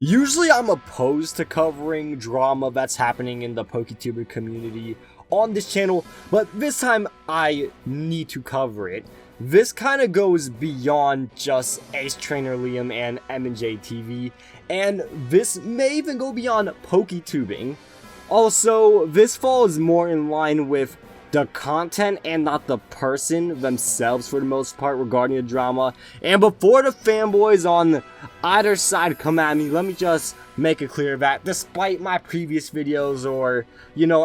Usually I'm opposed to covering drama that's happening in the PokeTuber community on this channel, but this time I need to cover it. This kind of goes beyond just Ace Trainer Lim and MandJTV, and this may even go beyond PokeTubing. Also, this falls more in line with the content and not the person themselves for the most part regarding the drama. And before the fanboys on either side come at me, let me just make it clear that despite my previous videos or,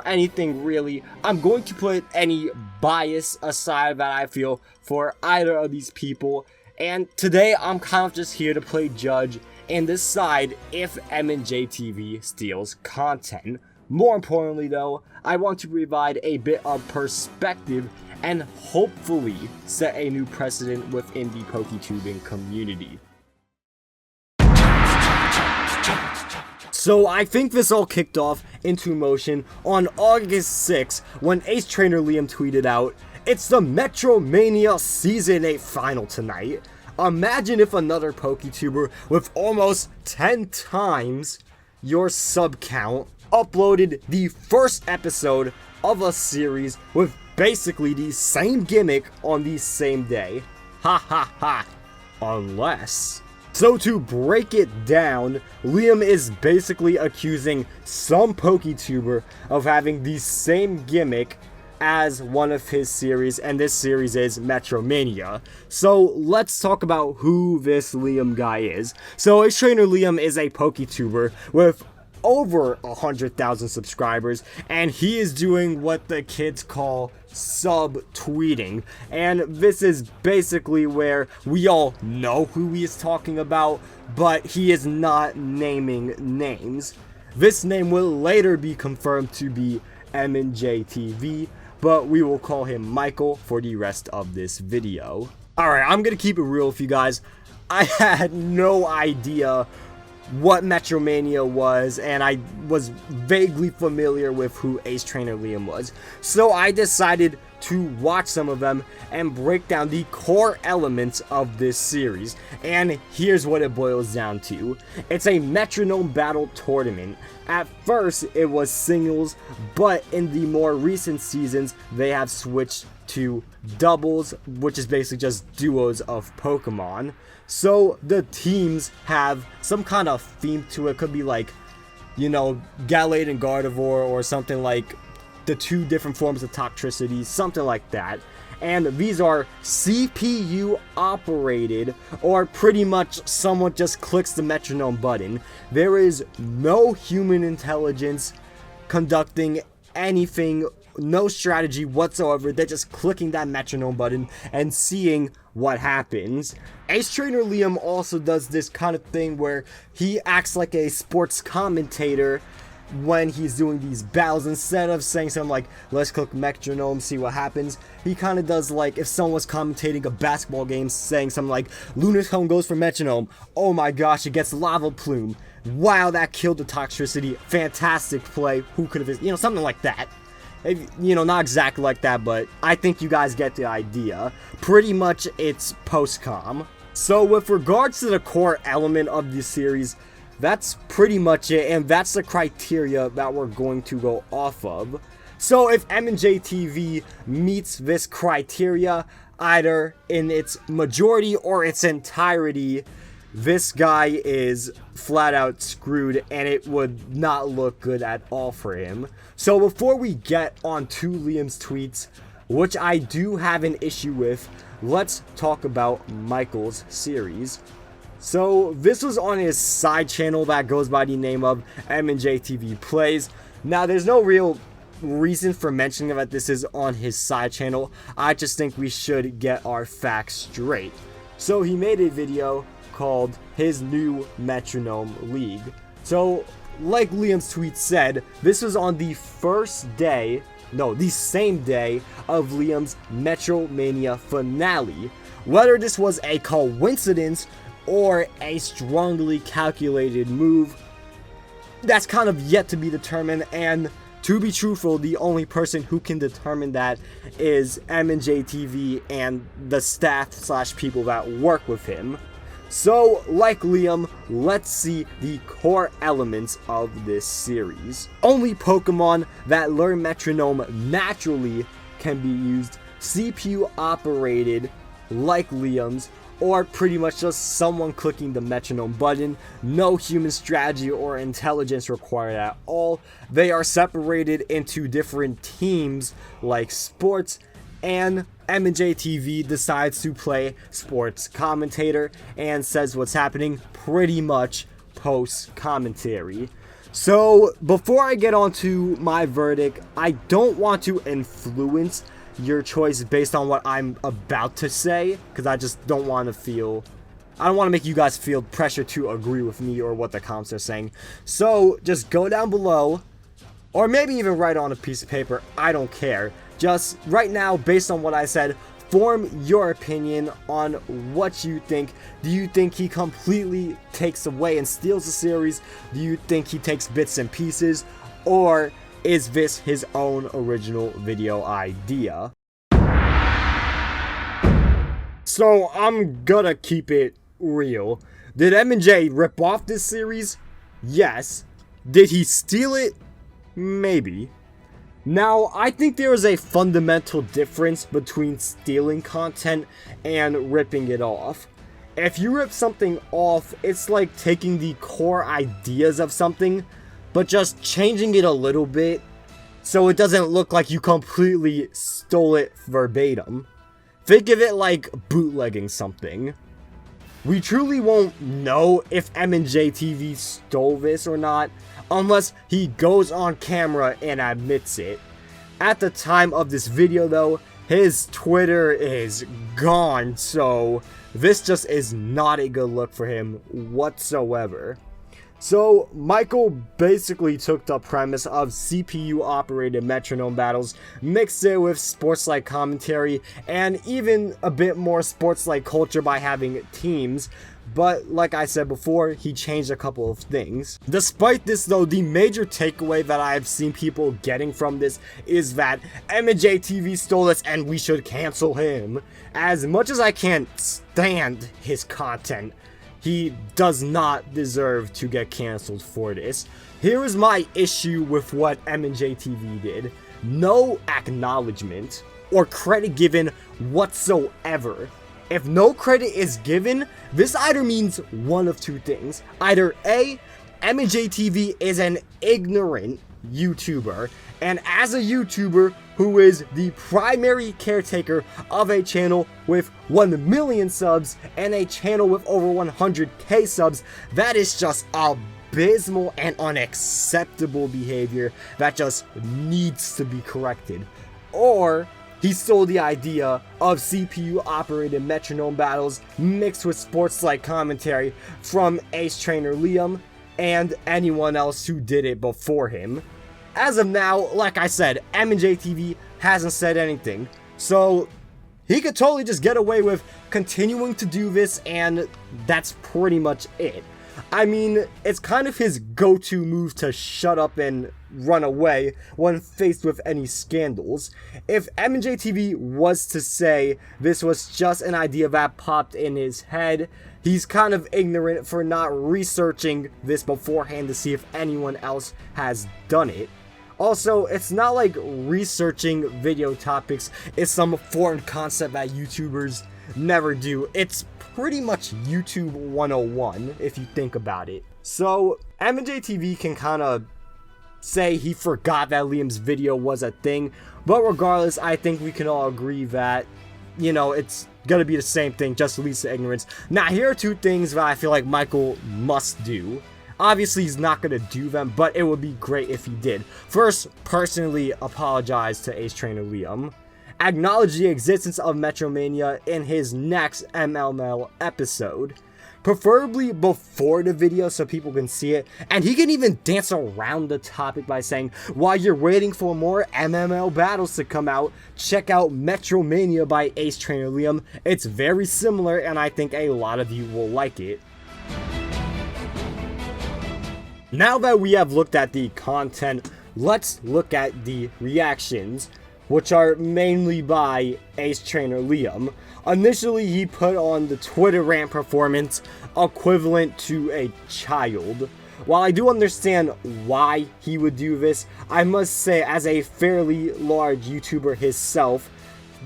anything really, I'm going to put any bias aside that I feel for either of these people. And today I'm kind of just here to play judge and decide if MandJTV steals content. More importantly though, I want to provide a bit of perspective and hopefully set a new precedent within the PokeTubing community. So I think this all kicked off into motion on August 6th when Ace Trainer Lim tweeted out, "It's the Metromania Season 8 final tonight. Imagine if another PokeTuber with almost 10 times your sub count uploaded the first episode of a series with basically the same gimmick on the same day. Ha ha ha. Unless." So to break it down, Liam is basically accusing some PokeTuber of having the same gimmick as one of his series, and this series is Metromania. So let's talk about who this Liam guy is. So Ace Trainer Lim is a PokeTuber with over 100,000 subscribers, and he is doing what the kids call sub-tweeting, and this is basically where we all know who he is talking about, but he is not naming names. This name will later be confirmed to be MandJTV, but we will call him Michael for the rest of this video. Alright, I'm gonna keep it real with you guys. I had no idea what Metromania was, and I was vaguely familiar with who Ace Trainer Lim was. So I decided to watch some of them and break down the core elements of this series. And here's what it boils down to. It's a metronome battle tournament. At first it was singles, but in the more recent seasons they have switched to doubles, which is basically just duos of Pokemon. So the teams have some kind of theme to it. Could be like, Gallade and Gardevoir, or something like the two different forms of Toxtricity, something like that. And these are CPU operated, or pretty much someone just clicks the metronome button. There is no human intelligence conducting anything, no strategy whatsoever. They're just clicking that metronome button and seeing what happens. Ace Trainer Lim also does this kind of thing where he acts like a sports commentator when he's doing these battles. Instead of saying something like, "Let's click metronome, see what happens," he kind of does like if someone was commentating a basketball game, saying something like, "Lunar Cone goes for metronome. Oh my gosh, it gets lava plume. Wow, that killed the Toxtricity. Fantastic play. Who could have," something like that. Not exactly like that, but I think you guys get the idea. Pretty much it's post-com. So with regards to the core element of this series, that's pretty much it, and that's the criteria that we're going to go off of. So if MandJTV meets this criteria, either in its majority or its entirety, this guy is flat out screwed, and it would not look good at all for him. So before we get on to Liam's tweets, which I do have an issue with, let's talk about Michael's series. So this was on his side channel that goes by the name of MandJTV Plays. Now there's no real reason for mentioning that this is on his side channel. I just think we should get our facts straight. So he made a video called his new Metronome League. So like Liam's tweet said, this was on the the same day of Liam's Metromania finale. Whether this was a coincidence or a strongly calculated move, that's kind of yet to be determined, and to be truthful, the only person who can determine that is MandJTV and the staff / people that work with him. So, like Liam, let's see the core elements of this series. Only Pokemon that learn Metronome naturally can be used, CPU operated like Liam's, or pretty much just someone clicking the Metronome button. No human strategy or intelligence required at all. They are separated into different teams like sports, and MandJTV decides to play sports commentator and says what's happening pretty much post commentary. So before I get on to my verdict, I don't want to influence your choice based on what I'm about to say, because I just don't want to make you guys feel pressure to agree with me or what the comments are saying. So just go down below, or maybe even write on a piece of paper, I don't care. Just right now, based on what I said, form your opinion on what you think. Do you think he completely takes away and steals the series? Do you think he takes bits and pieces? Or is this his own original video idea? So I'm gonna keep it real. Did MJ rip off this series? Yes. Did he steal it? Maybe. Now, I think there is a fundamental difference between stealing content and ripping it off. If you rip something off, it's like taking the core ideas of something, but just changing it a little bit so it doesn't look like you completely stole it verbatim. Think of it like bootlegging something. We truly won't know if MandJTV stole this or not unless he goes on camera and admits it. At the time of this video though, his Twitter is gone, so this just is not a good look for him whatsoever. So Michael basically took the premise of CPU operated metronome battles, mixed it with sports-like commentary, and even a bit more sports-like culture by having teams. But like I said before, he changed a couple of things. Despite this though, the major takeaway that I've seen people getting from this is that MandJTV stole this and we should cancel him. As much as I can't stand his content, he does not deserve to get canceled for this. Here is my issue with what MandJTV did. No acknowledgement or credit given whatsoever. If no credit is given, this either means one of two things. Either A, MandJTV is an ignorant YouTuber, and as a YouTuber who is the primary caretaker of a channel with 1 million subs and a channel with over 100k subs, that is just abysmal and unacceptable behavior that just needs to be corrected. Or he stole the idea of CPU operated metronome battles mixed with sports-like commentary from Ace Trainer Lim and anyone else who did it before him. As of now, like I said, MandJTV hasn't said anything, so he could totally just get away with continuing to do this, and that's pretty much it. I mean, it's kind of his go-to move to shut up and run away when faced with any scandals. If MandJTV was to say this was just an idea that popped in his head, he's kind of ignorant for not researching this beforehand to see if anyone else has done it. Also, it's not like researching video topics is some foreign concept that YouTubers never do. It's pretty much YouTube 101 if you think about it. So MandJTV can kind of say he forgot that Liam's video was a thing, but regardless, I think we can all agree that, you know, it's gonna be the same thing, just leads to ignorance. Now, here are two things that I feel like Michael must do. Obviously, he's not gonna do them, but it would be great if he did. First, personally apologize to Ace Trainer Lim. Acknowledge the existence of Metromania in his next MLML episode, preferably before the video so people can see it, and he can even dance around the topic by saying, while you're waiting for more MML battles to come out, check out Metromania by Ace Trainer Lim. It's very similar and I think a lot of you will like it. Now that we have looked at the content, let's look at the reactions, which are mainly by Ace Trainer Lim. Initially, he put on the Twitter rant performance equivalent to a child. While I do understand why he would do this, I must say, as a fairly large YouTuber himself,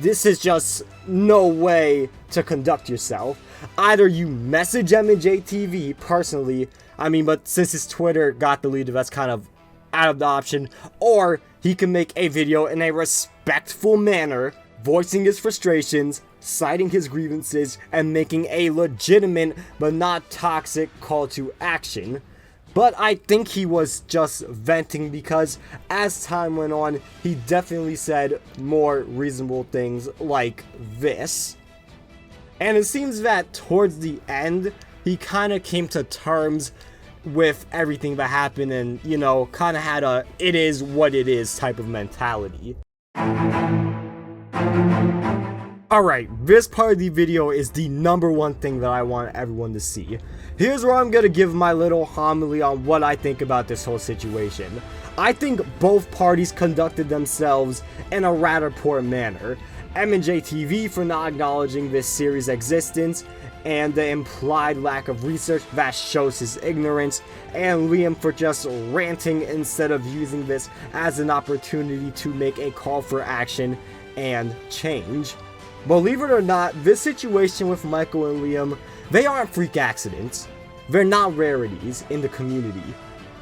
this is just no way to conduct yourself. Either you message MandJTV personally, but since his Twitter got deleted, that's kind of out of the option, or he can make a video in a respectful manner, voicing his frustrations, citing his grievances, and making a legitimate but not toxic call to action. But I think he was just venting because as time went on, he definitely said more reasonable things like this. And it seems that towards the end, he kind of came to terms with everything that happened and, kind of had a it is what it is type of mentality. Alright, this part of the video is the #1 thing that I want everyone to see. Here's where I'm going to give my little homily on what I think about this whole situation. I think both parties conducted themselves in a rather poor manner. MandJTV for not acknowledging this series' existence and the implied lack of research that shows his ignorance, and Liam for just ranting instead of using this as an opportunity to make a call for action and change. Believe it or not, this situation with Michael and Liam, they aren't freak accidents. They're not rarities in the community.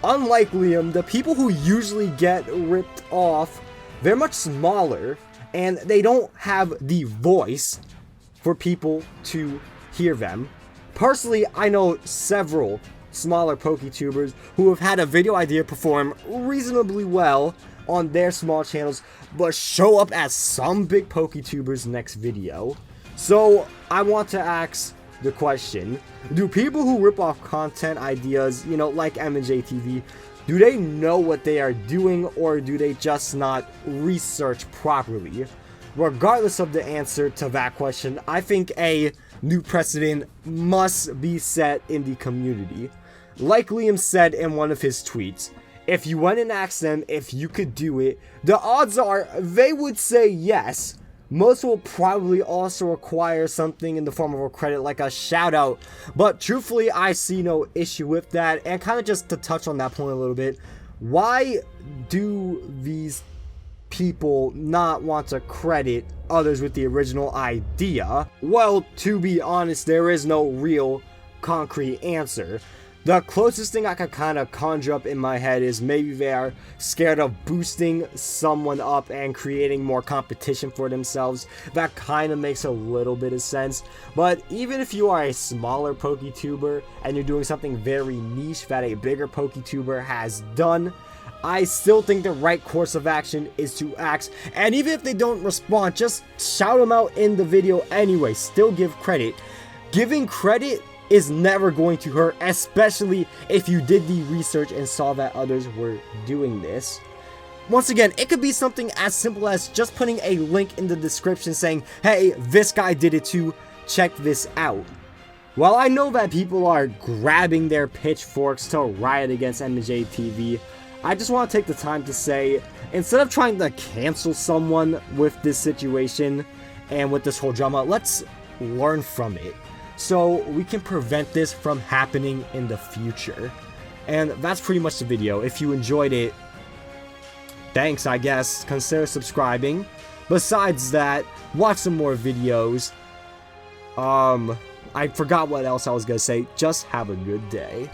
Unlike Liam, the people who usually get ripped off, they're much smaller, and they don't have the voice for people to hear them. Personally, I know several smaller PokeTubers who have had a video idea perform reasonably well on their small channels, but show up as some big PokeTubers next video. So I want to ask the question, do people who rip off content ideas, like MandJTV, do they know what they are doing, or do they just not research properly? Regardless of the answer to that question, I think a new precedent must be set in the community. Like Liam said in one of his tweets, if you went and asked them if you could do it, the odds are they would say yes. Most will probably also require something in the form of a credit, like a shout out, but truthfully I see no issue with that. And kind of just to touch on that point a little bit, why do these people not want to credit others with the original idea? Well, to be honest, there is no real concrete answer. The closest thing I can kind of conjure up in my head is maybe they are scared of boosting someone up and creating more competition for themselves. That kind of makes a little bit of sense. But even if you are a smaller PokeTuber and you're doing something very niche that a bigger PokeTuber has done, I still think the right course of action is to ask, and even if they don't respond, just shout them out in the video anyway. Still give credit. Giving credit is never going to hurt, especially if you did the research and saw that others were doing this. Once again, it could be something as simple as just putting a link in the description saying, hey, this guy did it too, check this out. While I know that people are grabbing their pitchforks to riot against MandJTV, I just want to take the time to say, instead of trying to cancel someone with this situation and with this whole drama, let's learn from it so we can prevent this from happening in the future. And that's pretty much the video. If you enjoyed it, thanks, I guess. Consider subscribing. Besides that, watch some more videos. I forgot what else I was gonna say. Just have a good day.